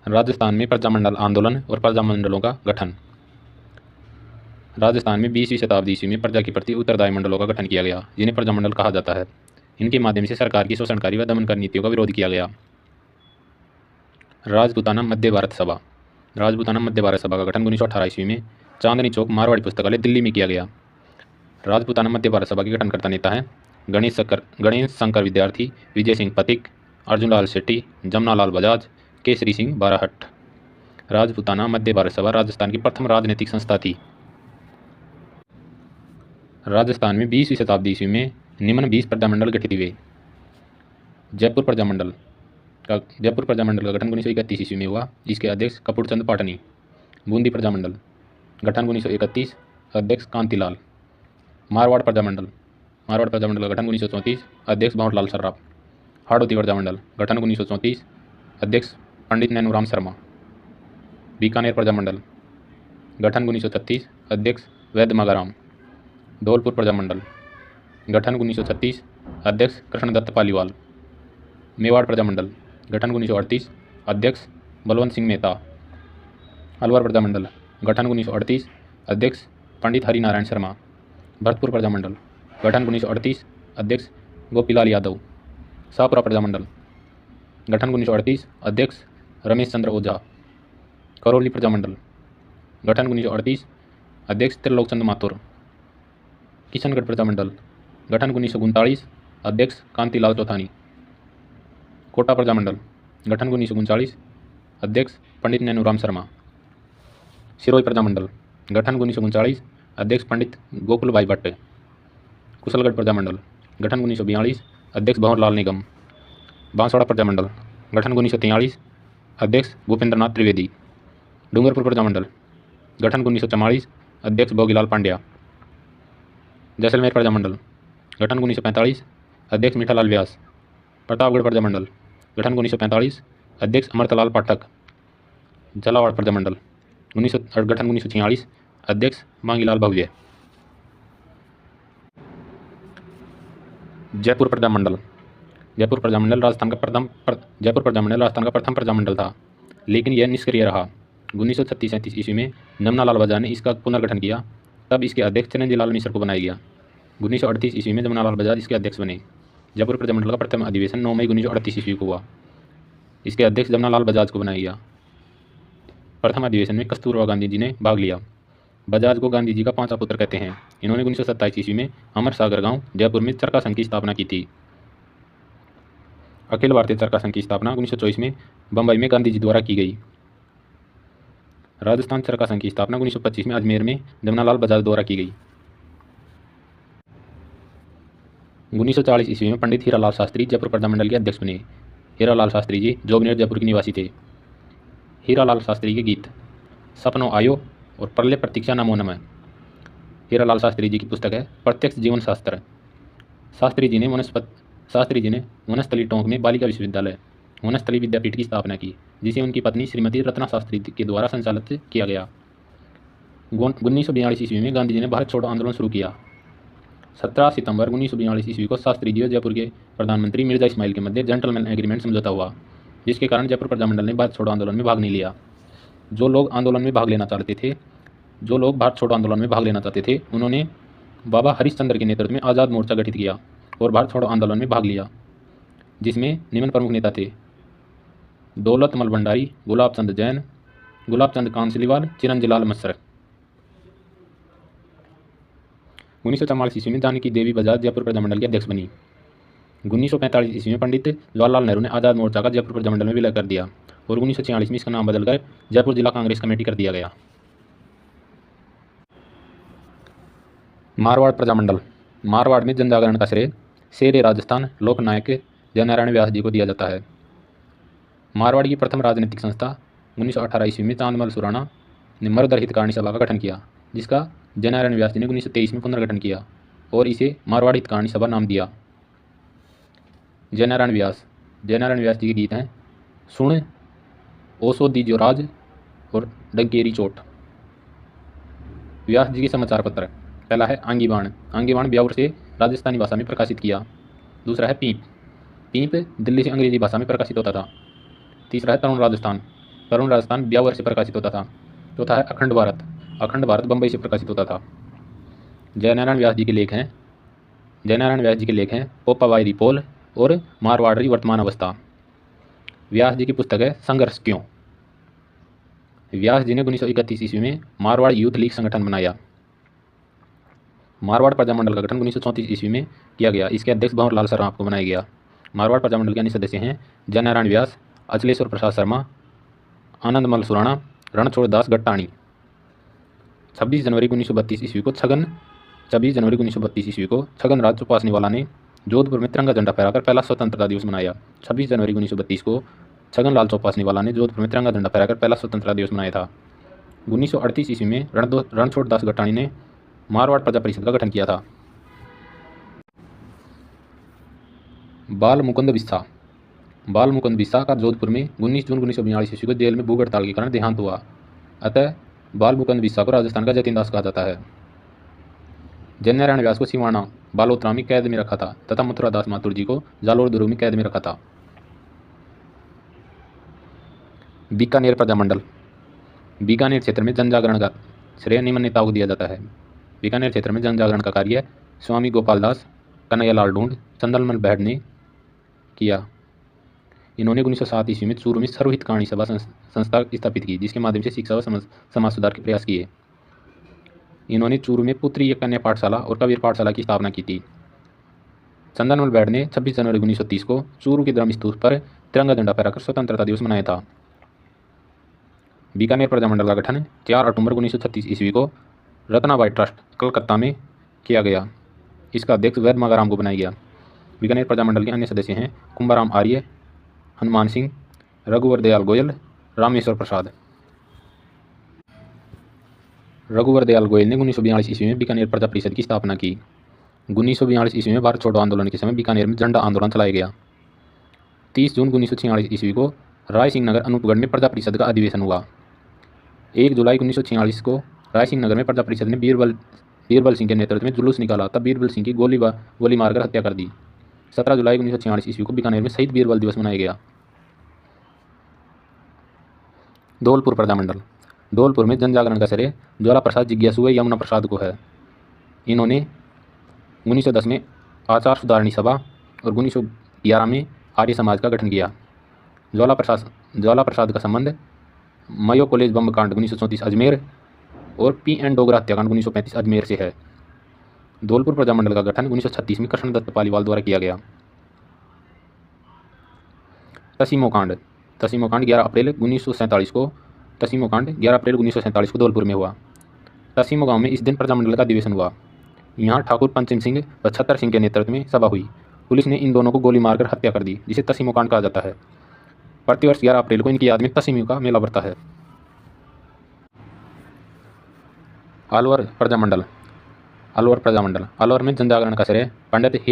राजस्थान में प्रजामंडल आंदोलन और प्रजामंडलों का गठन। राजस्थान में 20वीं शताब्दी ईस्वी में प्रजा के प्रति उत्तरदायी मंडलों का गठन किया गया, जिन्हें प्रजामंडल कहा जाता है। इनके माध्यम से सरकार की शोषणकारी व दमनकारी नीतियों का विरोध किया गया। राजपूताना मध्य भारत सभा। राजपूताना मध्य भारत सभा का गठन 1918 ईस्वी में चांदनी चौक मारवाड़ी पुस्तकालय दिल्ली में किया गया। राजपूताना मध्य भारत सभा के गठनकर्ता नेता हैं गणेश शंकर विद्यार्थी, विजय सिंह पथिक, अर्जुन लाल शेट्टी, जमनालाल बजाज, केसरी सिंह बाराहट। राजपूताना मध्य भारत सभा राजस्थान की प्रथम राजनीतिक संस्था थी। राजस्थान में 20वीं शताब्दी ईस्वी में निम्न 20 प्रजामंडल गठित हुए। जयपुर प्रजामंडल का गठन 1931 ईस्वी में हुआ, जिसके अध्यक्ष कपूरचंद पाटनी। बूंदी प्रजामंडल गठन 1931, अध्यक्ष कांतिलाल। मारवाड़ प्रजामंडल का गठन 1934, अध्यक्ष भंवरलाल सर्राफ। हाड़ौती प्रजामंडल गठन 1934, अध्यक्ष पंडित नैनूराम शर्मा। बीकानेर प्रजामंडल गठन 1936, अध्यक्ष वैद्य मागाराम। धौलपुर प्रजामंडल गठन 1936, अध्यक्ष कृष्णदत्त पालीवाल। मेवाड़ प्रजामंडल गठन 1938, अध्यक्ष बलवंत सिंह मेहता। अलवर प्रजामंडल गठन 1938, अध्यक्ष पंडित हरिनारायण शर्मा। भरतपुर प्रजामंडल गठन 1938, अध्यक्ष गोपीलाल यादव। शाहपुरा प्रजामंडल गठन 1938, अध्यक्ष रमेश चंद्र ओझा। करौली प्रजामंडल गठन 1938, अध्यक्ष त्रिलोकचंद माथुर। किशनगढ़ प्रजामंडल गठन 1939, अध्यक्ष कांतिलाल चौथानी। कोटा प्रजामंडल गठन 1939, अध्यक्ष पंडित नैनूराम शर्मा। सिरोही प्रजामंडल गठन 1939, अध्यक्ष पंडित गोकुल भाई भट्ट। कुशलगढ़ प्रजामंडल गठन 1942, अध्यक्ष भंवरलाल निगम। बांसवाड़ा प्रजामंडल गठन 1943, अध्यक्ष भूपेंद्रनाथ त्रिवेदी। डूंगरपुर प्रजामंडल गठन 1944, अध्यक्ष भोगीलाल पांड्या। जैसलमेर प्रजामंडल गठन 1945, अध्यक्ष मीठालाल व्यास। प्रतापगढ़ प्रजामंडल गठन 1945, अध्यक्ष अमृतलाल पाठक। झालावाड़ प्रजामंडल गठन 1946, अध्यक्ष मांगीलाल भव्य। जयपुर प्रजामंडल राजस्थान का प्रथम प्रजामंडल था, लेकिन यह निष्क्रिय रहा। 1936-37 ईस्वी में जमनालाल बजाज ने इसका पुनर्गठन किया, तब इसके अध्यक्ष चिरंजीलाल मिश्र को बनाया गया। 1938 ईस्वी में जमनालाल बजाज इसके अध्यक्ष बने। जयपुर प्रजामंडल का प्रथम अधिवेशन 9 मई 1938 ईस्वी को हुआ। इसके अध्यक्ष जमनालाल बजाज को बनाया गया। प्रथम अधिवेशन में कस्तूरबा गांधी जी ने भाग लिया। बजाज को गांधी जी का पांचवा पुत्र कहते हैं। इन्होंने 1927 ईस्वी में अमर सागर गांव जयपुर में चरखा संघ की स्थापना की थी। अखिल भारतीय चरखा संघ की स्थापना 1924 में बंबई में गांधी जी द्वारा की गई। राजस्थान चरखा संघ की स्थापना 1925 में अजमेर में जमनालाल बजाज द्वारा की गई। 1940 ईस्वी में पंडित हीरालाल शास्त्री जयपुर प्रजामंडल के अध्यक्ष बने। हीरालाल शास्त्री जी जोगनेर जयपुर के निवासी थे। हीरालाल शास्त्री के गीत सपनों आयो और प्रलय प्रतीक्षा नमो नमः। हीरालाल शास्त्री जी की पुस्तक है प्रत्यक्ष जीवन शास्त्र। शास्त्री जी ने वनस्थली टोंक में बालिका विश्वविद्यालय वनस्थली विद्यापीठ की स्थापना की, जिसे उनकी पत्नी श्रीमती रत्ना शास्त्री के द्वारा संचालित किया गया। 1942 ईस्वी में गांधी जी ने भारत छोड़ो आंदोलन शुरू किया। 17 सितंबर 1942 ईस्वी को शास्त्री जी और जयपुर के प्रधानमंत्री मिर्जा इस्माइल के मध्य जेंटलमैन एग्रीमेंट समझौता हुआ, जिसके कारण जयपुर प्रजामंडल ने भारत छोड़ो आंदोलन में भाग नहीं लिया। जो लोग भारत छोड़ो आंदोलन में भाग लेना चाहते थे, उन्होंने बाबा हरिश्चंद्र के नेतृत्व में आज़ाद मोर्चा गठित किया और भारत छोड़ो आंदोलन में भाग लिया, जिसमें निम्न प्रमुख नेता थे: दौलतमल भंडारी, गुलाब चंद जैन, गुलाब चंद कांसलीवाल, चिरंजीलाल मिश्र। 1944 ईस्वी में जानकी देवी बजाज जयपुर प्रजामंडल की अध्यक्ष बनी। 1945 ईस्वी में पंडित जवाहरलाल नेहरू ने आज़ाद मोर्चा का जयपुर प्रजामंडल में विलय कर दिया और 1946 में इसका नाम बदलकर जयपुर जिला कांग्रेस कमेटी कर दिया गया। मारवाड़ प्रजामंडल में जन जागरण का श्रेय शेर राजस्थान लोकनायक जयनारायण व्यास जी को दिया जाता है। मारवाड़ की प्रथम राजनीतिक संस्था 1918 ईस्वी में चांदमल सुराणा ने मर्द हितकारिणी सभा का गठन किया, जिसका जयनारायण व्यास जी ने 1923 में पुनर्गठन किया और इसे मारवाड़ हितकारिणी सभा नाम दिया। जयनारायण व्यास जी के गीत हैं सुन ओसो दी जो राज और डंकेरी चोट। व्यास जी के समाचार पत्र, पहला है आंगी बाण ब्यावर से राजस्थानी भाषा में प्रकाशित किया। दूसरा है पीप दिल्ली से अंग्रेजी भाषा में प्रकाशित होता था। तीसरा है तरुण राजस्थान, तरुण राजस्थान ब्यावर से प्रकाशित होता था। चौथा है अखंड भारत। अखंड भारत बम्बई से प्रकाशित होता था। जयनारायण व्यास जी के लेख हैं पोपावाई रिपोल और मारवाड़ी वर्तमान अवस्था। व्यास जी की पुस्तक है संघर्ष क्यों। व्यास जी ने 1931 ईस्वी में मारवाड़ यूथ लीग संगठन बनाया। मारवाड़ प्रजामंडल का गठन 1934 ईस्वी में किया गया। इसके अध्यक्ष भंवर लाल शर्मा को बनाया गया। मारवाड़ प्रजामंडल के अन्य सदस्य हैं जयनारायण व्यास, अचलेश्वर प्रसाद शर्मा, आनंदमल सुराणा, रणछोड़ दास गट्टाणी। 26 जनवरी 1932 ईस्वी को छगन राज चौपासीवाला ने जोधपुर में तिरंगा झंडा फहराकर पहला स्वतंत्रता दिवस मनाया। 26 जनवरी 1932 को छगन लाल चौपासीवाला ने जोधपुर में तिरंगा झंडा फहराकर पहला स्वतंत्रता दिवस मनाया था। 1938 ईस्वी में रणछोड़ दास गट्टाणी ने मारवाड़ प्रजा परिषद का गठन किया था। बाल मुकुंद बिस्सा का जोधपुर में 19 जून 1942 ईस्वी को जेल में भूख हड़ताल के कारण देहांत हुआ। अतः बाल मुकुंद बिस्सा को राजस्थान का जतीन दास कहा जाता है। जयनारायण व्यास को सिवाना बालोतरा में कैद में रखा था तथा मथुरा दास माथुर जी को जालोर दुर्ग में कैद में रखा था। बीकानेर प्रजामंडल। बीकानेर क्षेत्र में जनजागरण का श्रेय निम्न नेताओं को दिया जाता है। बीकानेर क्षेत्र में जनजागरण का कार्य स्वामी गोपाल दास, कन्हैयालाल ढूंढ, चंदनमल बैड ने किया। इन्होंने 1907 ईस्वी में चूरू में सर्वहित कहानी सभा संस्था स्थापित की, जिसके माध्यम से शिक्षा व समाज सुधार के प्रयास किए। इन्होंने चूरू में पुत्री कन्या पाठशाला और कबीर पाठशाला की स्थापना की थी। चंदनमल बैड ने 26 जनवरी 1930 को चूरू के धर्मस्तूप पर तिरंगा झंडा फहराकर स्वतंत्रता दिवस मनाया था। बीकानेर प्रजामंडल का गठन 4 अक्टूबर 1936 ईस्वी को रत्नाबाई ट्रस्ट कलकत्ता में किया गया। इसका अध्यक्ष वैद्य मांगाराम को बनाया गया। बीकानेर प्रजामंडल के अन्य सदस्य हैं कुंभाराम आर्य, हनुमान सिंह, रघुवर दयाल गोयल, रामेश्वर प्रसाद। रघुवर दयाल गोयल ने 1942 ईस्वी में बीकानेर प्रजा परिषद की स्थापना की। 1942 ईस्वी में भारत छोड़ो आंदोलन के समय बीकानेर में झंडा आंदोलन चलाया गया। 30 जून 1946 ईस्वी को राय सिंह नगर अनूपगढ़ में प्रजा परिषद का अधिवेशन हुआ। 1 जुलाई 1946 को राय सिंह नगर में प्रजा परिषद ने बीरबल सिंह के नेतृत्व में जुलूस निकाला, तब बीरबल सिंह की गोली मारकर हत्या कर दी। 17 जुलाई 1946 ईस्वी को बीकानेर में शहीद बीरबल दिवस मनाया गया। धौलपुर प्रजामंडल। धौलपुर में जन जागरण का श्रेय ज्वाला प्रसाद जिज्ञासु व यमुना प्रसाद को है। इन्होंने 1910 में आचार सुधारणी सभा और 1911 में आर्य समाज का गठन किया। ज्वाला प्रसाद का संबंध मयो कॉलेज बम कांड 1934 अजमेर और पी.एन. डोगरा हत्याकांड 1935 अजमेर से है। धौलपुर प्रजामंडल का गठन 1936 में कृष्णदत्त पालीवाल द्वारा किया गया। तसीमो कांड 11 अप्रैल 1947 को धौलपुर में हुआ। तसीमो गांव में इस दिन प्रजामंडल का अधिवेशन हुआ। यहाँ ठाकुर पंचम सिंह व छतर सिंह के नेतृत्व में सभा हुई। पुलिस ने इन दोनों को गोली मारकर हत्या कर दी, जिसे तसीमो कांड कहा जाता है। प्रतिवर्ष 11 अप्रैल को इनकी याद में तसीमो का मेला बढ़ता है। अलवर प्रजामंडल। अलवर में जनजागरण का श्रेय पंडित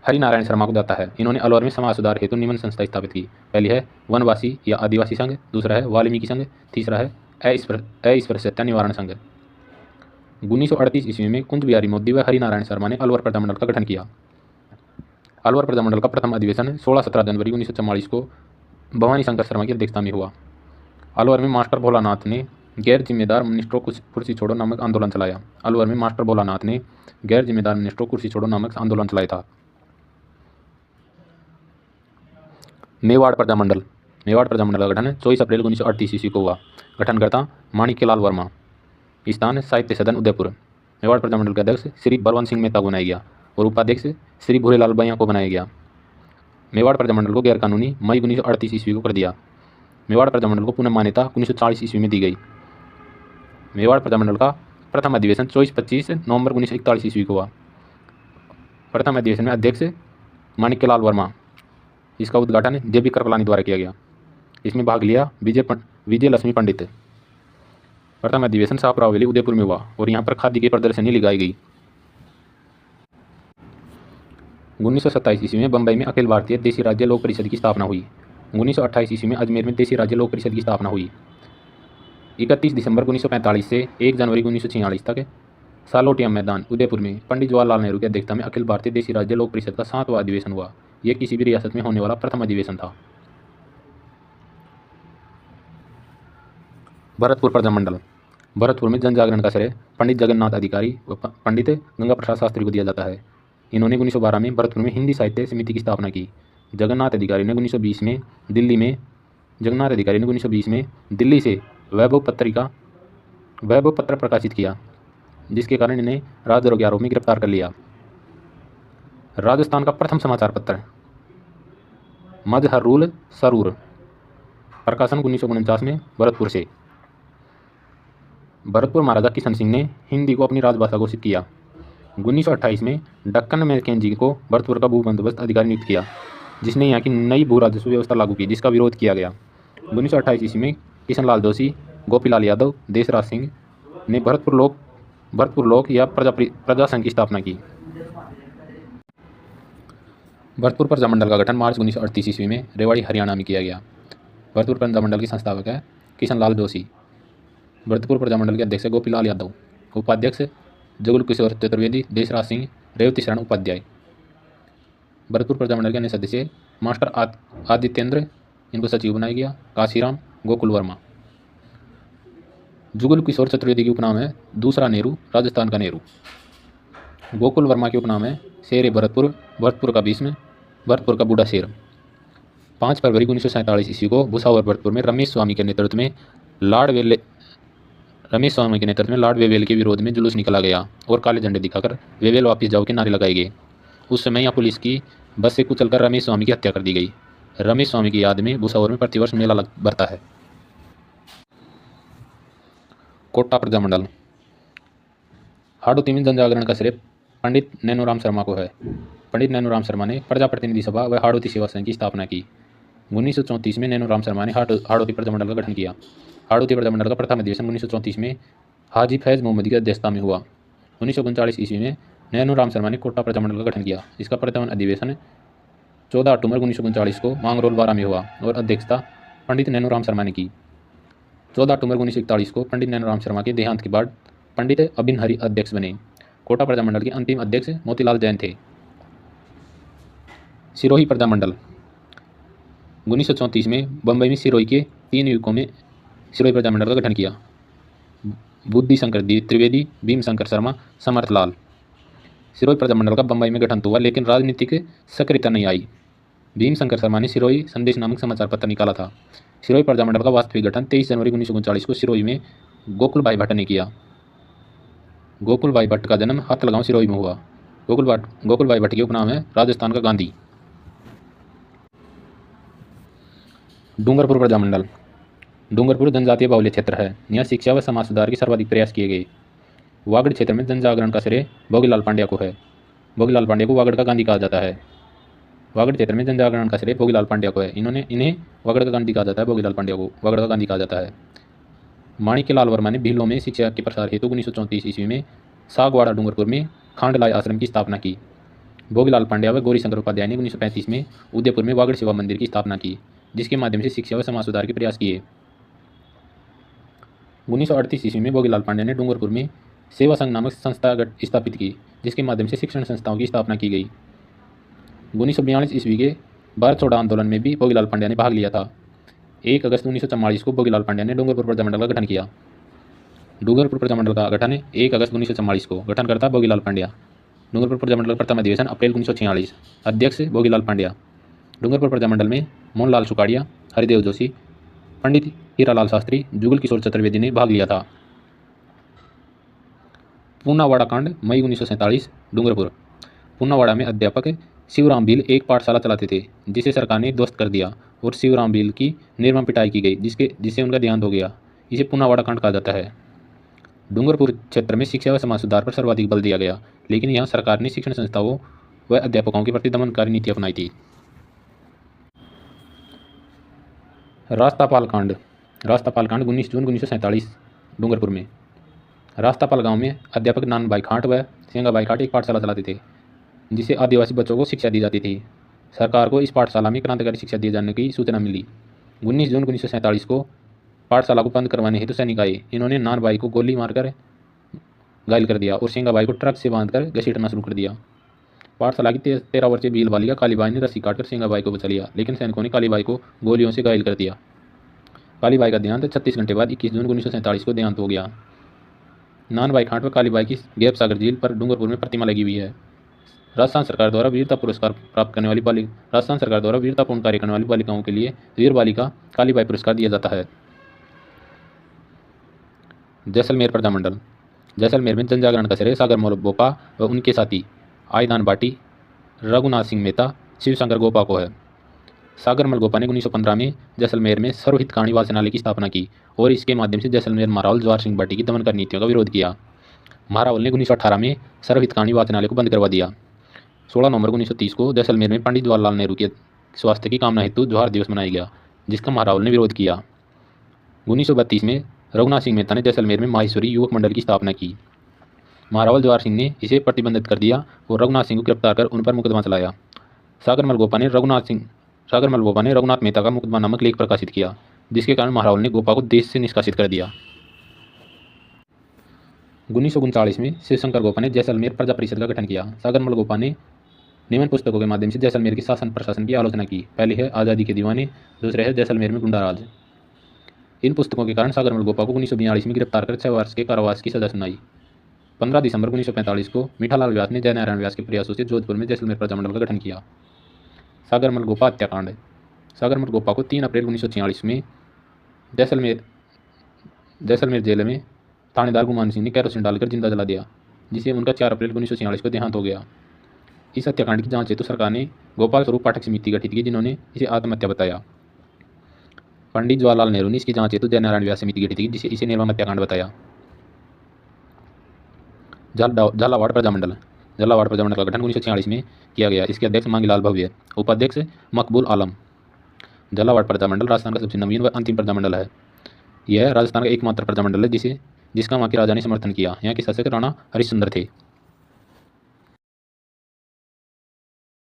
हरिनारायण शर्मा को जाता है। इन्होंने अलवर में समाज सुधार हेतु निम्न संस्था स्थापित की। पहली है वनवासी या आदिवासी संघ, दूसरा है वाल्मीकि संघ, तीसरा है अस्पृश्यता निवारण संघ। 1938 ईस्वी में कुंज बिहारी मोदी व हरिनारायण शर्मा ने अलवर प्रजामंडल का गठन किया। अलवर प्रजामंडल का प्रथम अधिवेशन 16-17 जनवरी 1944 को भवानी शंकर शर्मा की अध्यक्षता में हुआ। अलवर में मास्टर भोलानाथ ने गैर जिम्मेदार मिनिस्ट्रों कुर्सी छोड़ो नामक आंदोलन चलाया। था। मेवाड़ प्रजामंडल का गठन 24 अप्रैल 1938 ईस्वी को हुआ। गठनकर्ता माणिक्यलाल वर्मा। स्थान साहित्य सदन उदयपुर। मेवाड़ प्रजामंडल के अध्यक्ष श्री बलवंत सिंह मेहता को बनाया गया और उपाध्यक्ष श्री भूरेलाल बैया को बनाया गया। मेवाड़ प्रजामंडल को गैरकानूनी मई 1938 ईस्वी को कर दिया। मेवाड़ प्रजामंडल को पुनः मान्यता 1940 ईस्वी में दी गई। मेवाड़ प्रजामंडल का प्रथम अधिवेशन 24-25 नवंबर 1941 ईस्वी को हुआ। प्रथम अधिवेशन में अध्यक्ष माणिक्यलाल वर्मा। इसका उद्घाटन जे.बी. कृपलानी द्वारा किया गया। इसमें भाग लिया विजय लक्ष्मी पंडित। प्रथम अधिवेशन शाहपुरा हवेली उदयपुर में हुआ और यहाँ पर खादी की प्रदर्शनी लगाई गई। 1927 ईस्वी में बम्बई में अखिल भारतीय देशी राज्य लोक परिषद की स्थापना हुई। 1928 ईस्वी में अजमेर में देशी राज्य लोक परिषद की स्थापना हुई। 31 दिसंबर 1945 से 1 जनवरी 1946 तक सालोटिया मैदान उदयपुर में पंडित जवाहरलाल नेहरू की अध्यक्षता में अखिल भारतीय देशी राज्य लोक परिषद का 7वां अधिवेशन हुआ। यह किसी भी रियासत में होने वाला प्रथम अधिवेशन था। भरतपुर प्रजामंडल। भरतपुर में जन जागरण का श्रेय पंडित जगन्नाथ अधिकारी व पंडित गंगा प्रसाद शास्त्री को दिया जाता है। इन्होंने 1912 में भरतपुर में हिंदी साहित्य समिति की स्थापना की। जगन्नाथ अधिकारी ने 1920 में दिल्ली से वैभव पत्र प्रकाशित किया, जिसके कारण इन्हें राजद्रोह के आरोप में गिरफ्तार कर लिया। राजस्थान का प्रथम समाचार पत्र मजहरुल सरूर, प्रकाशन 1949 में भरतपुर से। भरतपुर महाराजा किशन सिंह ने हिंदी को अपनी राजभाषा घोषित किया। 1928 में डक्कन मैकेंजी को भरतपुर का भू बंदोबस्त अधिकारी नियुक्त किया, जिसने यहाँ की नई भू राजस्व व्यवस्था लागू की, जिसका विरोध किया गया। 1928 ईस्वी में किशनलाल जोशी, गोपीलाल यादव, देशराज सिंह ने भरतपुर लोक या प्रजा संघ की स्थापना की। भरतपुर प्रजामंडल का गठन मार्च 1938 ईस्वी में रेवाड़ी हरियाणा में किया गया। भरतपुर प्रजामंडल के संस्थापक है किशनलाल जोशी। भरतपुर प्रजामंडल के अध्यक्ष गोपीलाल यादव, उपाध्यक्ष जुगल किशोर चतुर्वेदी, देशराज सिंह, रेवती शरण उपाध्याय। भरतपुर प्रजामंडल के अन्य सदस्य मास्टर आदित्येंद्र, इनको सचिव बनाया गया, काशीराम, गोकुल वर्मा। जुगल किशोर चतुर्वेदी की उपनाम है दूसरा नेहरू, राजस्थान का नेहरू। गोकुल वर्मा के उपनाम है शेर भरतपुर, भरतपुर का भीष्म, भरतपुर का बूढ़ा शेर। 5 फरवरी 1947 ईस्वी को भुसावर भरतपुर में रमेश स्वामी के नेतृत्व में लॉर्ड वेवेल के विरोध में जुलूस निकाला गया और काले झंडे दिखाकर वेवेल वापस जाओ के नारे लगाए गए। उस समय यहाँ पुलिस की बस से कुचलकर रमेश स्वामी की हत्या कर दी गई। रमेश स्वामी की याद में भुसावर में प्रतिवर्ष मेला भरता है। कोटा प्रजामंडल। हाड़ौती में जन जागरण का श्रेय पंडित नैनूराम शर्मा को है। पंडित नैनूराम शर्मा ने प्रजा प्रतिनिधि सभा व हाड़ौती सेवा संघ की स्थापना की। 1934 में नैनूराम शर्मा ने हाड़ौती प्रजामंडल का गठन किया। हाड़ौती प्रजामंडल का प्रथम अधिवेशन 1934 में हाजी फैज मोहम्मद की अध्यक्षता में हुआ। 1939 ईस्वी में नैनूराम शर्मा ने कोटा प्रजामंडल का गठन किया। इसका प्रथम अधिवेशन 14 अक्टूबर 1939 को मांगरोल बारा में हुआ और अध्यक्षता पंडित नैनूराम शर्मा ने की। 14 अक्टूबर 1941 को पंडित नैनूराम शर्मा के देहांत के बाद पंडित अबिन हरि अध्यक्ष बने। कोटा प्रजामंडल के अंतिम अध्यक्ष मोतीलाल जैन थे। सिरोही प्रजामंडल। 1934 में बम्बई में सिरोही के 3 युवकों में सिरोही प्रजामंडल का गठन किया। बुद्धि शंकर त्रिवेदी, भीम शंकर शर्मा, समर्थ लाल। सिरोही प्रजामंडल का बम्बई में गठन तो हुआ, लेकिन राजनीतिक सक्रियता नहीं आई। भीम शंकर शर्मा ने सिरोही संदेश नामक समाचार पत्र निकाला था। सिरोही प्रजामंडल का वास्तविक गठन 23 जनवरी 1939 को सिरोही में गोकुल भाई भट्ट ने किया। गोकुल भाई भट्ट का जन्म हाथलगांव सिरोही में हुआ। गोकुल भाई भट्ट के उपनाम है राजस्थान का गांधी। डूंगरपुर प्रजामंडल। डूंगरपुर जनजातीय बाहुल्य क्षेत्र है। यहाँ शिक्षा व समाज सुधार के सर्वाधिक प्रयास किए गए। वागड़ क्षेत्र में जन जागरण का श्रेय भोगीलाल पांड्या को है। भोगीलाल पांड्या को वागड़ का गांधी कहा जाता है। वागड़ क्षेत्र में जन जागरण का श्रेय भोगीलाल पांड्या को है। इन्हें वागड़ का गांधी कहा जाता है। भोगीलाल पांड्या को वागड़ का गांधी कहा जाता है। माणिक्यलाल वर्मा ने भीलों में शिक्षा के प्रसार हेतु 1934 ईस्वी में सागवाड़ा डूंगरपुर में खांडलाई आश्रम की स्थापना की। भोगीलाल पांड्या व गौरी शंकर उपाध्याय ने 1935 में उदयपुर में वागड़ सेवा मंदिर की स्थापना की, जिसके माध्यम से शिक्षा व समाज सुधार के प्रयास किए। 1938 ईस्वी में भोगीलाल पांड्या ने डूंगरपुर में सेवा संघ नामक संस्था स्थापित की, जिसके माध्यम से शिक्षण संस्थाओं की स्थापना की गई। 1942 ईस्वी के भारत छोड़ो आंदोलन में भी भोगीलाल पांड्या ने भाग लिया था। 1 अगस्त 1944 को भोगीलाल पांड्या ने डूंगरपुर प्रजामंडल का गठन किया। डूंगरपुर प्रजामंडल का गठन 1 अगस्त 1944 को, गठनकर्ता भोगीलाल पांड्या। डूंगरपुर प्रजामंडल का प्रथम अधिवेशन अप्रैल 1946, अध्यक्ष भोगीलाल पांड्या। डूंगरपुर प्रजामंडल में मोहनलाल सुकाड़िया, हरिदेव जोशी, पंडित हीरालाल शास्त्री, जुगल किशोर चतुर्वेदी ने भाग लिया था। पूनावाड़ा कांड मई 1947 डूंगरपुर। पूनावाड़ा में अध्यापक शिवराम भील एक पाठशाला चलाते थे, जिसे सरकार ने ध्वस्त कर दिया और शिवराम भील की निर्मम पिटाई की गई, जिससे उनका देहांत हो गया। इसे पूनावाड़ा कांड कहा जाता है। डूंगरपुर क्षेत्र में शिक्षा व समाज सुधार पर सर्वाधिक बल दिया गया, लेकिन यहाँ सरकार ने शिक्षण संस्थाओं व अध्यापकों के प्रति दमनकारी नीति अपनाई थी। रास्तापाल कांड 19 जून 1947 डूंगरपुर में। रास्तापाल गांव में अध्यापक नानभाई खांट व सेंगाभाई खांट एक पाठशाला चलाते थे, जिसे आदिवासी बच्चों को शिक्षा दी जाती थी। सरकार को इस पाठशाला में क्रांतिकारी शिक्षा दिए जाने की सूचना मिली। 19 जून 1947 को पाठशाला को बंद करवाने हेतु सैनिक आए। इन्होंने नानभाई को गोली मारकर घायल कर दिया और सेंगाभाई को ट्रक से बांधकर घसीटना शुरू कर दिया। पाठशाला की 13 वर्षीय भील बालिका कालीबाई ने रस्सी काटकर सिंगाबाई को बचा लिया, लेकिन सैनिकों ने कालीबाई को गोलियों से घायल कर दिया। कालीबाई का देहांत 36 घंटे बाद 21 जून 1947 को देहांत हो गया। नानबाई घाट पर कालीबाई की गैप सागर झील पर डूंगरपुर में प्रतिमा लगी हुई है। राजस्थान सरकार द्वारा वीरता पुरस्कार प्राप्त करने वाली राजस्थान सरकार द्वारा वीरतापूर्ण कार्य करने वाली बालिकाओं के लिए वीर बालिका कालीबाई पुरस्कार दिया जाता है। जैसलमेर प्रजामंडल। जैसलमेर में जन जागरण का श्रेय सागरमल गोपा व उनके साथी आयदान बाटी, रघुनाथ सिंह मेहता, शिवशंकर गोपा को है। सागरमल गोपा ने 1915 में जैसलमेर में सर्वहितकाणी वाचनालय की स्थापना की और इसके माध्यम से जैसलमेर महारावल ज्वार सिंह बाटी की दमनकारी नीतियों का विरोध किया। महारावल ने 1918 में सर्वहितकाणी वाचनालय को बंद करवा दिया। 16 नवंबर 1930 को जैसलमेर में पंडित जवाहरलाल नेहरू के स्वास्थ्य की कामना हेतु जवाहर दिवस मनाया गया, जिसका महारावल ने विरोध किया। 1932 में रघुनाथ सिंह मेहता ने जैसलमेर में माहेश्वरी युवक मंडल की स्थापना की। महारावल ज्वार सिंह ने इसे प्रतिबंधित कर दिया और रघुनाथ सिंह को गिरफ्तार कर उन पर मुकदमा चलाया। सागरमल गोपा ने रघुनाथ मेहता का मुकदमा नामक लेख प्रकाशित किया, जिसके कारण महारावल ने गोपा को देश से निष्कासित कर दिया। 1939 में शिवशंकर गोपा ने जैसलमेर प्रजा परिषद का गठन किया। सागरमल गोपा ने निम्न पुस्तकों के माध्यम से जैसलमेर के शासन प्रशासन की आलोचना की। पहली है आज़ादी के दीवाने, दूसरे है जैसलमेर में गुंडा राज। इन पुस्तकों के कारण सागरमल गोपा को 1942 में गिरफ्तार कर 6 वर्ष के कारावास की सजा सुनाई। 15 दिसंबर 1945 को मीठालाल व्यास ने जयनारायण व्यास के प्रयासों से जोधपुर में जैसलमेर प्रजामंडल का गठन किया। सागरमल गोपा हत्याकांड। सागरमल गोपा को 3 अप्रैल 1946 में जैसलमेर जेल में थानेदार गुमान सिंह ने कैरोसिन डालकर जिंदा जला दिया, जिसे उनका 4 अप्रैल 1946 को देहांत हो गया। इस हत्याकांड की जांच हेतु सरकार ने गोपाल स्वरूप पाठक समिति गठित की, जिन्होंने इसे आत्महत्या बताया। पंडित जवाहरलाल नेहरू ने इसकी जांच हेतु जयनारायण व्यास समिति गठित की, जिसे इसे निर्मम हत्याकांड बताया। झालावाड़ प्रजामंडल। झालावाड़ प्रजामंडल का गठन 1946 में किया गया। इसके अध्यक्ष मांगीलाल भव्य, उपाध्यक्ष मकबूल आलम। झालावाड़ प्रजामंडल राजस्थान का सबसे नवीन व अंतिम प्रजामंडल है। यह राजस्थान का एकमात्र प्रजामंडल है जिसका वहाँ के राजा ने समर्थन किया। यहाँ के शासक राणा हरिश्चंद्र थे।